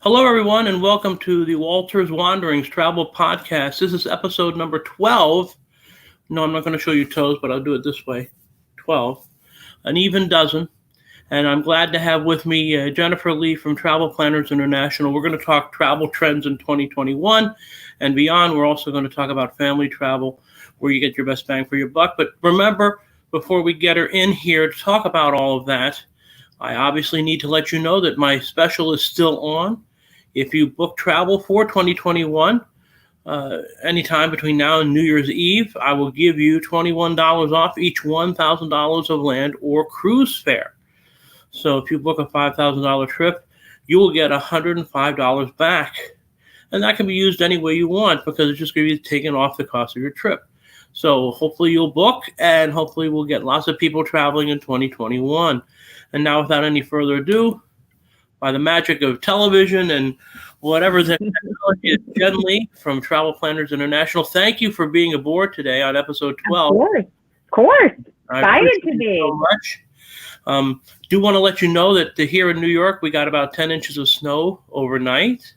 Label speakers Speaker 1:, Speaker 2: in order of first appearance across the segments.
Speaker 1: Hello, everyone, and welcome to the Walter's Wanderings Travel Podcast. This is episode number 12. No, I'm not going to show you toes, but I'll do it this way. 12. An even dozen. And I'm glad to have with me Jennifer Lee from Travel Planners International. We're going to talk travel trends in 2021 and beyond. We're also going to talk about family travel, where you get your best bang for your buck. But remember, before we get her in here to talk about all of that, I obviously need to let you know that my special is still on. If you book travel for 2021, anytime between now and New Year's Eve, I will give you $21 off each $1,000 of land or cruise fare. So if you book a $5,000 trip, you will get $105 back. And that can be used any way you want because it's just going to be taken off the cost of your trip. So hopefully you'll book, and hopefully we'll get lots of people traveling in 2021. And now, without any further ado, by the magic of television and whatever the technology is, Jen Lee from Travel Planners International, thank you for being aboard today on episode 12.
Speaker 2: Of course. Excited to be.
Speaker 1: So much. Do want to let you know that here in New York, we got about 10 inches of snow overnight.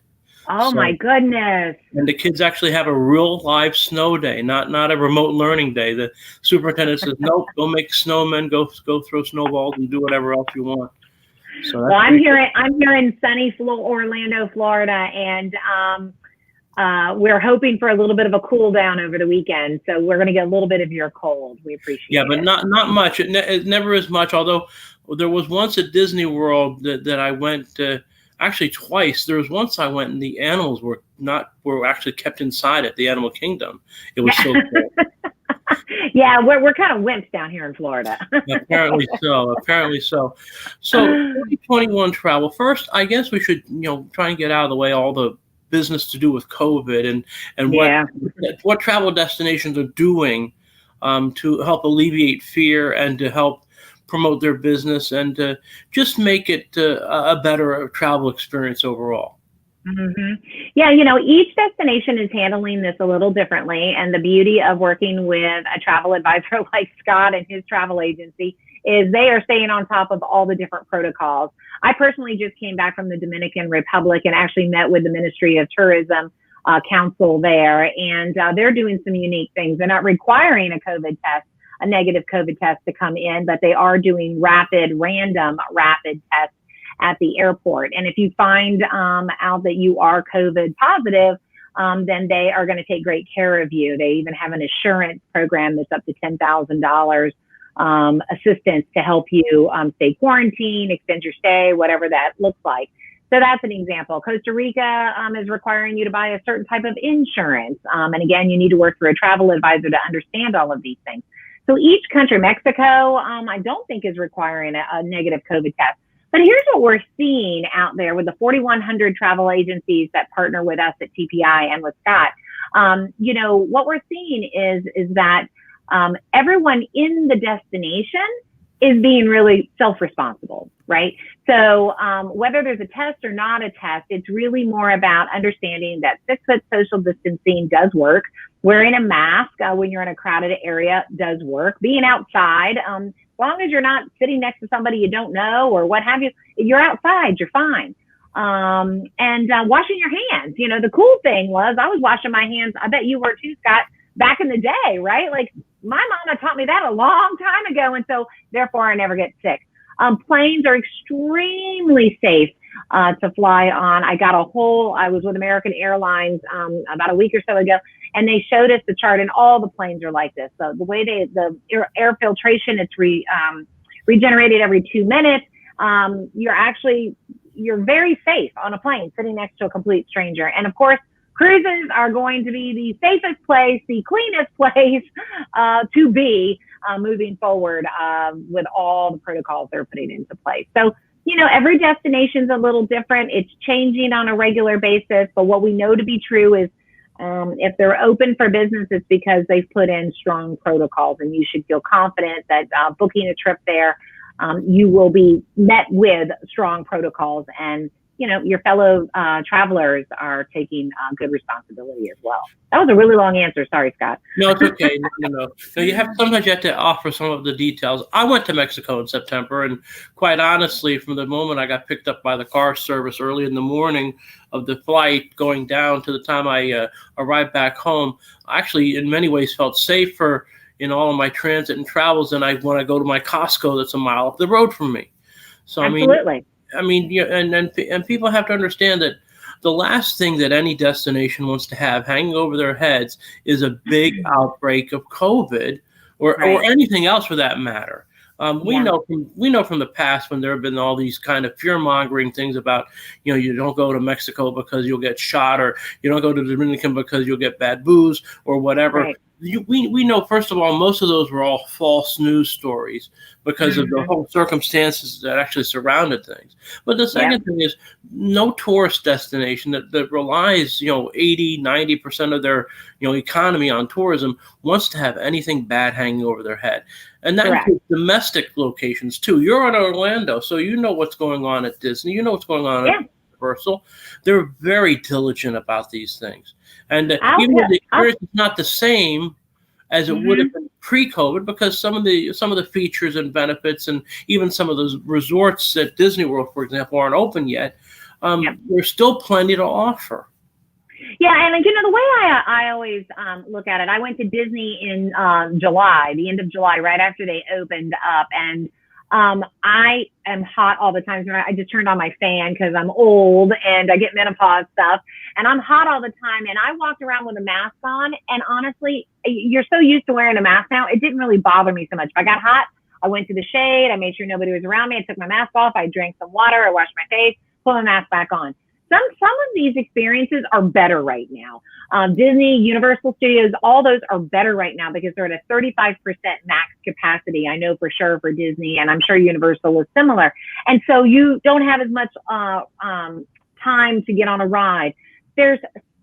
Speaker 2: Oh, my goodness.
Speaker 1: And the kids actually have a real live snow day, not a remote learning day. The superintendent says, nope, go make snowmen, go throw snowballs and do whatever else you want. So
Speaker 2: well, I'm here in sunny Orlando, Florida, and we're hoping for a little bit of a cool down over the weekend. So we're going to get a little bit of your cold. We appreciate it.
Speaker 1: Yeah, but not much. It never is much, although there was once at Disney World that I went actually twice. There was once I went and the animals were actually kept inside at the Animal Kingdom. It was so cool.
Speaker 2: Yeah, we're kind of wimps down here in Florida.
Speaker 1: Apparently so. So 2021 travel. First, I guess we should try and get out of the way all the business to do with COVID and what travel destinations are doing to help alleviate fear and to help promote their business and to just make it a better travel experience overall.
Speaker 2: Mm-hmm. Yeah, each destination is handling this a little differently. And the beauty of working with a travel advisor like Scott and his travel agency is they are staying on top of all the different protocols. I personally just came back from the Dominican Republic and actually met with the Ministry of Tourism Council there. And they're doing some unique things. They're not requiring a negative COVID test to come in, but they are doing random rapid tests at the airport. And if you find out that you are COVID positive, then they are going to take great care of you. They even have an assurance program that's up to $10,000 assistance to help you stay quarantined, extend your stay, whatever that looks like. So that's an example. Costa Rica is requiring you to buy a certain type of insurance. And again, you need to work through a travel advisor to understand all of these things. So each country, Mexico, I don't think is requiring a negative COVID test. But here's what we're seeing out there with the 4,100 travel agencies that partner with us at TPI and with Scott. What we're seeing is that everyone in the destination is being really self-responsible, right? So whether there's a test or not a test, it's really more about understanding that 6-foot social distancing does work. Wearing a mask when you're in a crowded area does work. Being outside, as long as you're not sitting next to somebody you don't know or what have you, you're outside, you're fine. And washing your hands. The cool thing was I was washing my hands. I bet you were too, Scott, back in the day, right? Like my mama taught me that a long time ago. And so therefore I never get sick. Planes are extremely safe to fly on. I was with American Airlines about a week or so ago, and they showed us the chart, and all the planes are like this. So the way the air filtration, it's regenerated every 2 minutes. You're very safe on a plane sitting next to a complete stranger. And of course, cruises are going to be the safest place, the cleanest place to be moving forward with all the protocols they're putting into place. So, every destination's a little different. It's changing on a regular basis. But what we know to be true is if they're open for business, it's because they've put in strong protocols, and you should feel confident that booking a trip there, you will be met with strong protocols and your fellow travelers are taking good responsibility as well. That was a really long answer. Sorry, Scott.
Speaker 1: No, it's okay. No. So sometimes you have to offer some of the details. I went to Mexico in September, and quite honestly, from the moment I got picked up by the car service early in the morning of the flight going down to the time I arrived back home, I actually, in many ways, felt safer in all of my transit and travels than when I go to my Costco that's a mile up the road from me. So
Speaker 2: Absolutely.
Speaker 1: and people have to understand that the last thing that any destination wants to have hanging over their heads is a big outbreak of COVID or anything else for that matter. We know from the past when there have been all these kind of fear-mongering things about, you don't go to Mexico because you'll get shot, or you don't go to the Dominican because you'll get bad booze or whatever.
Speaker 2: Right.
Speaker 1: We know, first of all, most of those were all false news stories because of the whole circumstances that actually surrounded things. But the second thing is, no tourist destination that relies, 80, 90% of their, economy on tourism wants to have anything bad hanging over their head. And that includes domestic locations too. You're in Orlando, so you know what's going on at Disney. You know what's going on at Universal. They're very diligent about these things. And even though the experience is not the same as it would have been pre-COVID, because some of the features and benefits, and even some of those resorts at Disney World, for example, aren't open yet, there's still plenty to offer.
Speaker 2: Yeah, and the way I always look at it, I went to Disney in July, the end of July, right after they opened up, and I am hot all the time. I just turned on my fan because I'm old and I get menopause stuff, and I'm hot all the time. And I walked around with a mask on, and honestly, you're so used to wearing a mask now, it didn't really bother me so much. If I got hot, I went to the shade, I made sure nobody was around me, I took my mask off, I drank some water, I washed my face, put my mask back on. Some of these experiences are better right now. Disney, Universal Studios, all those are better right now because they're at a 35% max capacity. I know for sure for Disney, and I'm sure Universal is similar. And so you don't have as much time to get on a ride.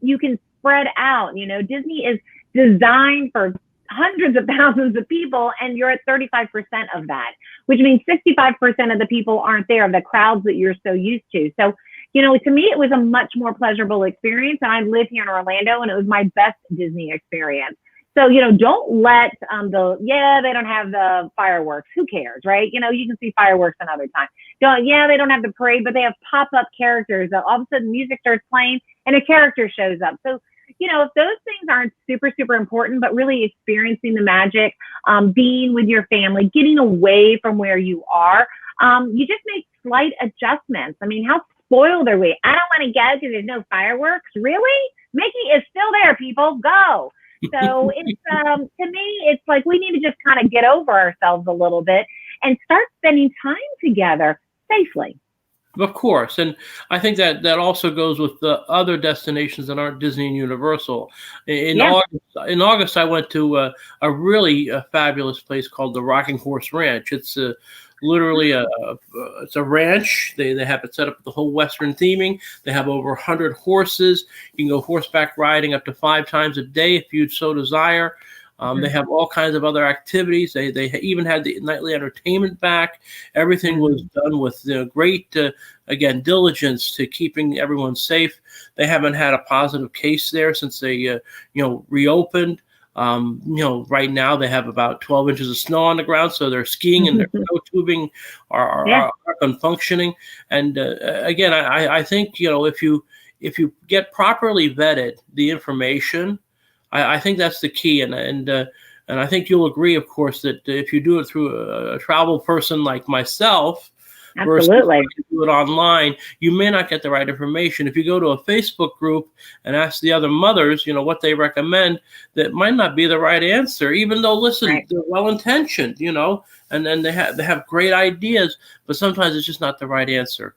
Speaker 2: You can spread out. Disney is designed for hundreds of thousands of people, and you're at 35% of that, which means 65% of the people aren't there, of the crowds that you're so used to. So, to me, it was a much more pleasurable experience. And I live here in Orlando, and it was my best Disney experience. So, don't let they don't have the fireworks. Who cares, right? You can see fireworks another time. They don't have the parade, but they have pop-up characters. All of a sudden music starts playing and a character shows up. So, if those things aren't super, super important, but really experiencing the magic, being with your family, getting away from where you are, you just make slight adjustments. I mean, how spoiled are we? I don't want to go because there's no fireworks. Really? Mickey is still there, people. Go. So it's to me, it's like we need to just kind of get over ourselves a little bit and start spending time together safely.
Speaker 1: Of course. And I think that also goes with the other destinations that aren't Disney and Universal. In August, I went to a really fabulous place called the Rocking Horse Ranch. It's literally it's a ranch. They have it set up with the whole Western theming. They have over 100 horses. You can go horseback riding up to 5 times a day if you so desire. They have all kinds of other activities. They even had the nightly entertainment back. Everything was done with great, again, diligence to keeping everyone safe. They haven't had a positive case there since they, reopened. Right now they have about 12 inches of snow on the ground, so their skiing and their snow tubing are functioning. And again, I think if you get properly vetted the information, I think that's the key, and I think you'll agree, of course, that if you do it through a travel person like myself, versus if you do it online, you may not get the right information. If you go to a Facebook group and ask the other mothers, what they recommend, that might not be the right answer, even though, listen, they're well-intentioned, and then they have great ideas, but sometimes it's just not the right answer.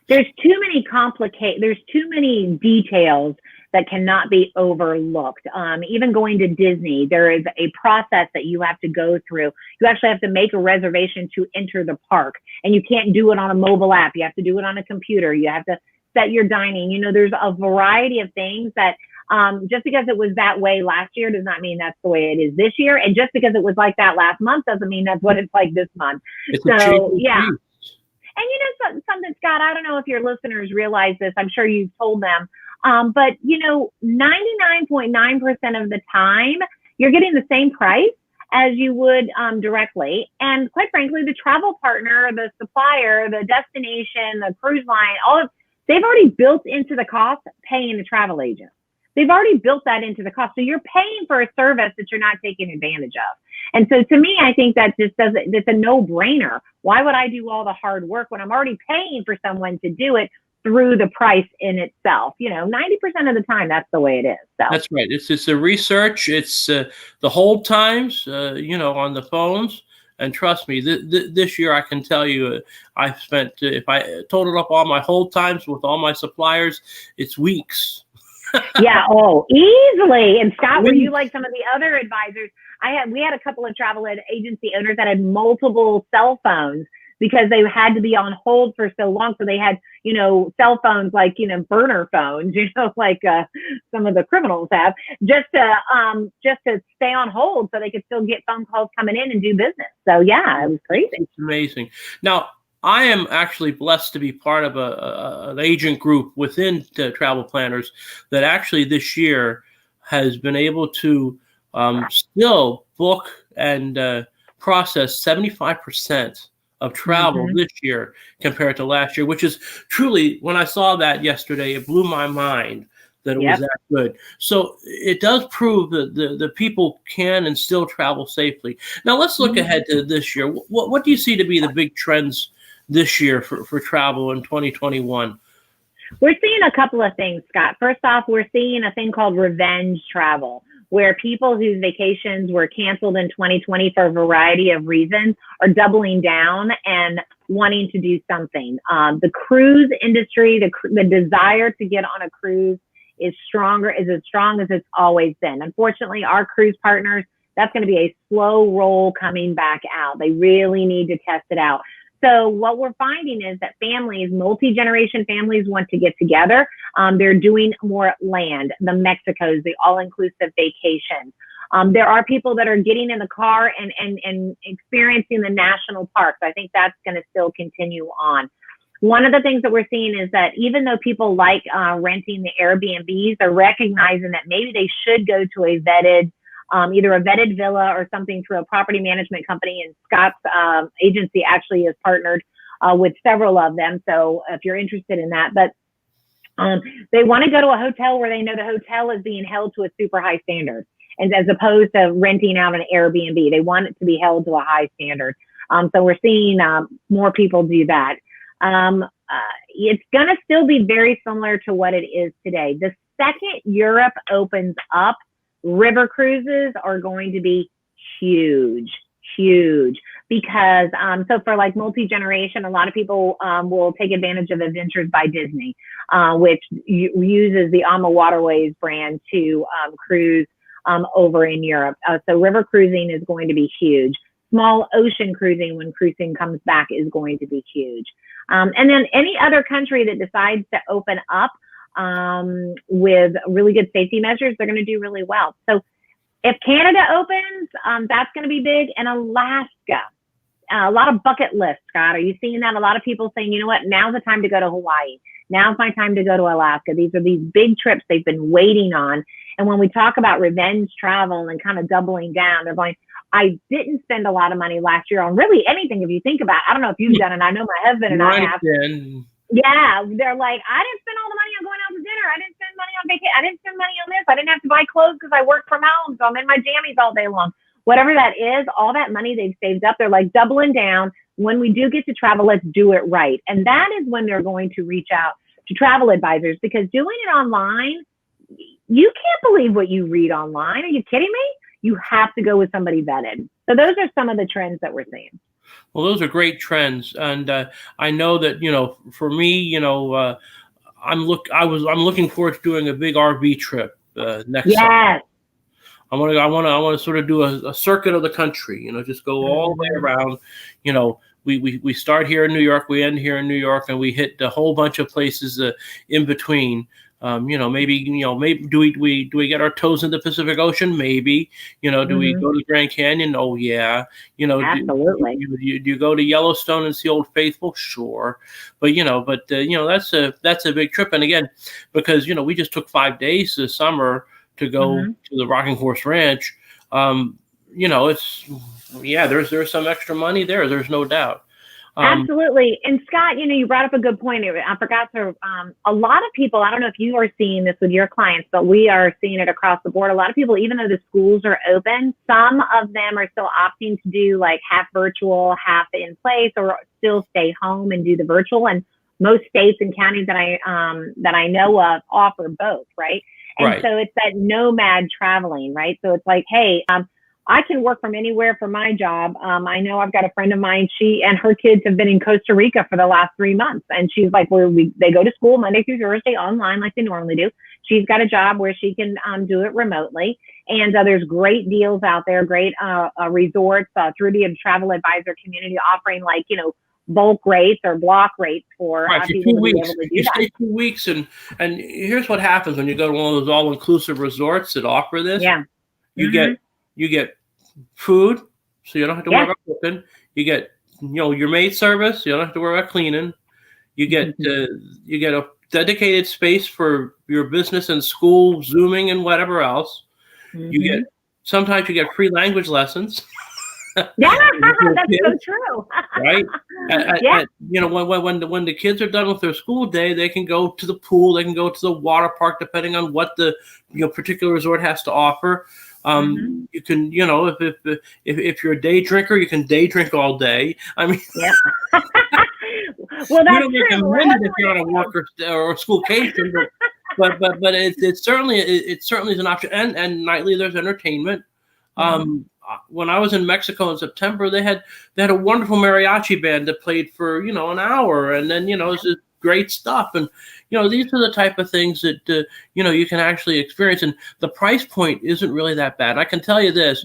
Speaker 2: There's too many details that cannot be overlooked. Even going to Disney, there is a process that you have to go through. You actually have to make a reservation to enter the park, and you can't do it on a mobile app. You have to do it on a computer. You have to set your dining. There's a variety of things that just because it was that way last year does not mean that's the way it is this year. And just because it was like that last month doesn't mean that's what it's like this month. So, yeah. Something, Scott, I don't know if your listeners realize this. I'm sure you've told them. But 99.9% of the time, you're getting the same price as you would directly. And quite frankly, the travel partner, the supplier, the destination, the cruise line, they've already built into the cost paying the travel agent. They've already built that into the cost. So you're paying for a service that you're not taking advantage of. And so to me, I think that just doesn't, it's a no-brainer. Why would I do all the hard work when I'm already paying for someone to do it through the price in itself? 90% of the time, that's the way it is. So
Speaker 1: That's right. It's the research. It's the hold times, on the phones. And trust me, this year I can tell you, I've spent, if I totaled up all my hold times with all my suppliers, it's weeks.
Speaker 2: Yeah. Oh, easily. And Scott, were you like some of the other advisors? We had a couple of travel agency owners that had multiple cell phones because they had to be on hold for so long. So they had, cell phones like, burner phones, like some of the criminals have, just to stay on hold so they could still get phone calls coming in and do business. So yeah, it was crazy.
Speaker 1: It's amazing. Now, I am actually blessed to be part of an agent group within Travel Planners that actually this year has been able to still book and process 75% of travel this year compared to last year, which is truly, when I saw that yesterday, it blew my mind that it was that good. So it does prove that the people can and still travel safely. Now let's look ahead to this year. What do you see to be the big trends this year for travel in 2021?
Speaker 2: We're seeing a couple of things, Scott. First off, we're seeing a thing called revenge travel, where people whose vacations were canceled in 2020 for a variety of reasons are doubling down and wanting to do something. The cruise industry, the desire to get on a cruise is as strong as it's always been. Unfortunately, our cruise partners, that's going to be a slow roll coming back out. They really need to test it out. So what we're finding is that families, multi-generation families, want to get together. They're doing more land, the Mexicos, the all-inclusive vacations. There are people that are getting in the car and experiencing the national parks. I think that's going to still continue on. One of the things that we're seeing is that even though people like renting the Airbnbs, they're recognizing that maybe they should go to a vetted, either a vetted villa or something through a property management company. And Scott's agency actually is partnered with several of them. So if you're interested in that, but they want to go to a hotel where they know the hotel is being held to a super high standard. And as opposed to renting out an Airbnb, they want it to be held to a high standard. So we're seeing more people do that. It's going to still be very similar to what it is today. The second Europe opens up, river cruises are going to be huge because so for like multi-generation, a lot of people will take advantage of Adventures by Disney, which uses the Ama Waterways brand to cruise over in Europe. So river cruising is going to be huge. Small ocean cruising, when cruising comes back, is going to be huge. And then any other country that decides to open up with really good safety measures, they're going to do really well. So if Canada opens, that's going to be big. And Alaska, a lot of bucket lists, Scott. Are you seeing that? A lot of people saying, you know what, now's the time to go to Hawaii. Now's my time to go to Alaska. These are these big trips they've been waiting on. And when we talk about revenge travel and kind of doubling down, they're going, I didn't spend a lot of money last year on really anything. If you think about it, I don't know if you've done it. I know my husband and I have. Yeah, they're like, I didn't spend all the money on going out to dinner. I didn't spend money on vacation. I didn't spend money on this. I didn't have to buy clothes because I work from home, so I'm in my jammies all day long. Whatever that is, all that money they've saved up, they're like doubling down. When we do get to travel, let's do it right. And that is when they're going to reach out to travel advisors, because doing it online, you can't believe what you read online. Are you kidding me? You have to go with somebody vetted. So those are some of the trends that we're seeing.
Speaker 1: Well, those are great trends, and I know that for me, I'm looking forward to doing a big RV trip next summer. I want to sort of do a circuit of the country. Just go all the way around. We start here in New York, we end here in New York, and we hit a whole bunch of places in between. Maybe do we get our toes in the Pacific Ocean? Maybe. Do we go to the Grand Canyon? Oh yeah.
Speaker 2: Absolutely.
Speaker 1: Do you go to Yellowstone and see Old Faithful? Sure. But that's a big trip. And again, because we just took 5 days this summer to go to the Rocking Horse Ranch. There's some extra money there. There's no doubt.
Speaker 2: Absolutely. And Scott, you brought up a good point. I forgot to, a lot of people, I don't know if you are seeing this with your clients, but we are seeing it across the board. A lot of people, even though the schools are open, some of them are still opting to do like half virtual, half in place, or still stay home and do the virtual. And most states and counties that I know of offer both, right? And so it's that nomad traveling, right? So it's like, hey, I can work from anywhere for my job. I know I've got a friend of mine, she and her kids have been in Costa Rica for the last 3 months. And she's like, they go to school Monday through Thursday online like they normally do. She's got a job where she can do it remotely. And there's great deals out there, great resorts through the travel advisor community offering bulk rates or block rates for people to be able to do
Speaker 1: you
Speaker 2: that.
Speaker 1: Stay 2 weeks, and here's what happens when you go to one of those all-inclusive resorts that offer this.
Speaker 2: Yeah.
Speaker 1: You get food, so you don't have to worry about cooking. You get your maid service, you don't have to worry about cleaning. You get a dedicated space for your business and school, Zooming and whatever else. Sometimes you get free language lessons.
Speaker 2: Yeah, that's so true.
Speaker 1: Right? When the kids are done with their school day, they can go to the pool, they can go to the water park, depending on what the particular resort has to offer. You can, if you're a day drinker, you can day drink all day. I mean,
Speaker 2: well, that's
Speaker 1: you don't recommend it if you're on a work or school vacation, but it certainly is an option. And nightly there's entertainment. When I was in Mexico in September, they had a wonderful mariachi band that played for an hour, and then it's just great stuff. And these are the type of things that you can actually experience, and the price point isn't really that bad. I can tell you this: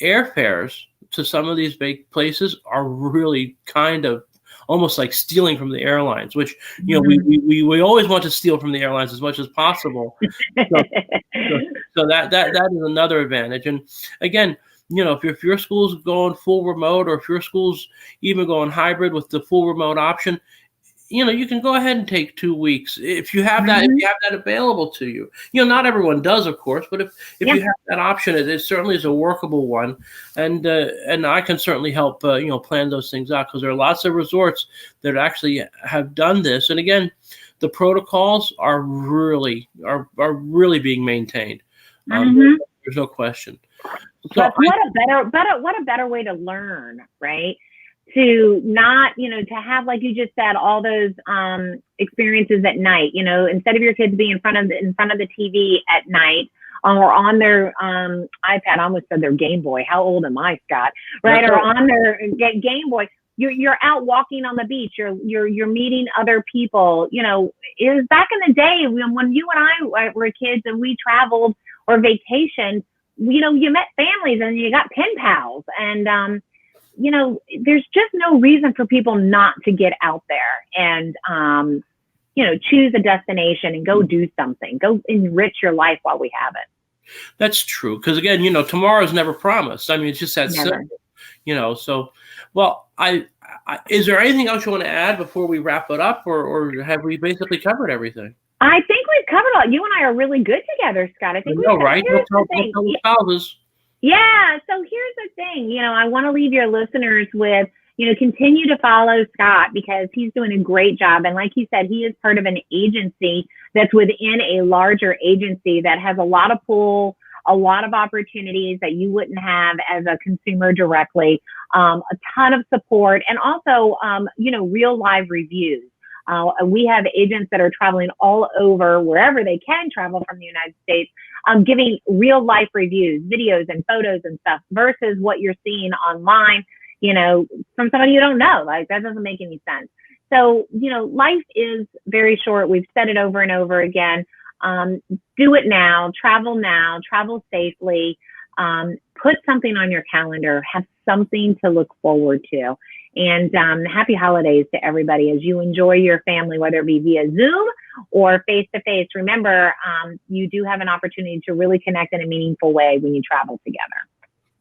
Speaker 1: airfares to some of these big places are really kind of almost like stealing from the airlines, which we always want to steal from the airlines as much as possible. So that is another advantage. And again, if your school's going full remote, or if your school's even going hybrid with the full remote option, you can go ahead and take 2 weeks if you have that. If you have that available to you, not everyone does, of course, but if you have that option, it certainly is a workable one, and I can certainly help plan those things out, because there are lots of resorts that actually have done this, and again, the protocols are really being maintained. There's no question. So
Speaker 2: what a better way to learn, right? To not, to have, like you just said, all those experiences at night, instead of your kids being in front of the TV at night, or on their iPad. I almost said their Game Boy. How old am I, Scott? Right? Or on their Game Boy. You're out walking on the beach. You're meeting other people. It was back in the day when you and I were kids and we traveled or vacationed. You met families and you got pen pals, and there's just no reason for people not to get out there and choose a destination and go do something. Go enrich your life while we have it.
Speaker 1: That's true, because again, tomorrow's never promised. I mean, it's just that simple. So, well, is there anything else you want to add before we wrap it up, or have we basically covered everything?
Speaker 2: I think we've covered all. You and I are really good together, Scott. I think
Speaker 1: right? We'll tell the spouses.
Speaker 2: Yeah. So here's the thing. I want to leave your listeners with, continue to follow Scott, because he's doing a great job. And like he said, he is part of an agency that's within a larger agency that has a lot of pull, a lot of opportunities that you wouldn't have as a consumer directly, a ton of support, and also, real live reviews. We have agents that are traveling all over, wherever they can travel from the United States, giving real life reviews, videos and photos and stuff, versus what you're seeing online, from somebody you don't know. Like, that doesn't make any sense. So, life is very short. We've said it over and over again. Do it now, travel safely, put something on your calendar, have something to look forward to. And happy holidays to everybody as you enjoy your family, whether it be via Zoom or face-to-face, remember, you do have an opportunity to really connect in a meaningful way when you travel together.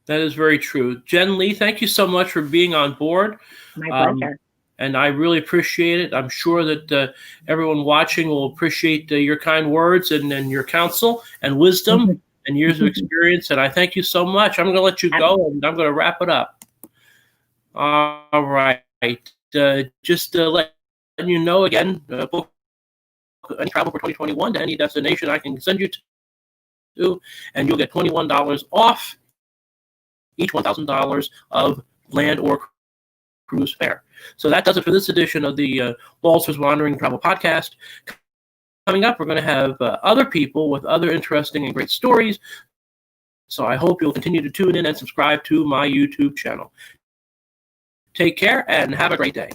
Speaker 1: That is very true. Jen Lee, thank you so much for being on board.
Speaker 2: My pleasure.
Speaker 1: And I really appreciate it. I'm sure that everyone watching will appreciate your kind words and your counsel and wisdom and years of experience. And I thank you so much. I'm going to let you go, and I'm going to wrap it up. All right. Just to let you know again, book any travel for 2021 to any destination I can send you to, and you'll get $21 off each $1,000 of land or cruise fare. So that does it for this edition of the Walters Wandering Travel Podcast. Coming up, we're going to have other people with other interesting and great stories. So I hope you'll continue to tune in and subscribe to my YouTube channel. Take care and have a great day.